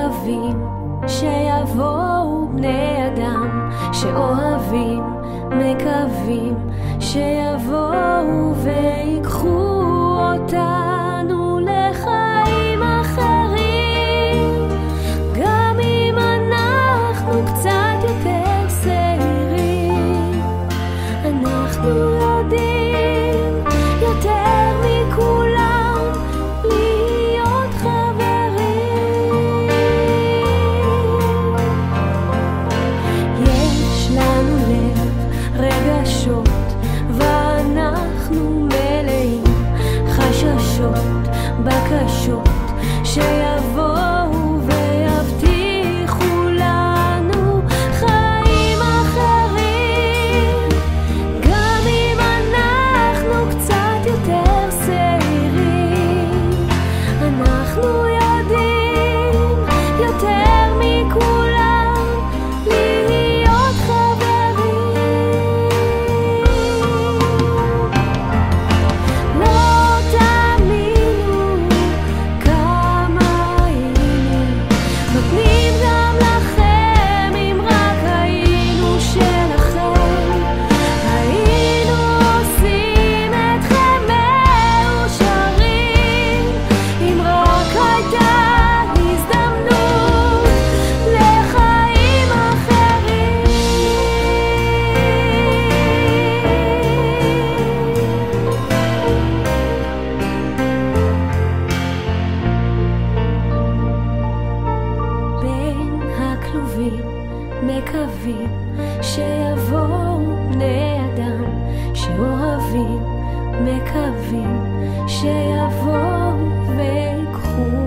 מקווים שיבואו בני אדם שאוהבים, מקווים שיבואו ויקחו אותנו לחיים אחרים, גם אם אנחנו קצת יותר צעירים. אנחנו יודעים יותר מכולם להיות חברים. יש לנו לב, רגשות, ואנחנו מלאים חששות, בקשות שיבואו ויבטיחו לנו חיים אחרים, גם אם אנחנו קצת יותר צעירים. אנחנו יודעים יותר מכולם להיות חברים. לא תאמינו כמה היינו נותנים גם לכם, אם רק היינו שלכם. היינו עושים אתכם מאושרים, אם רק הייתה הזדמנות לחיים אחרים. בין הכלובים מקווים שיבואו בני אדם שאוהבים, מקווים שיבואו ויקחו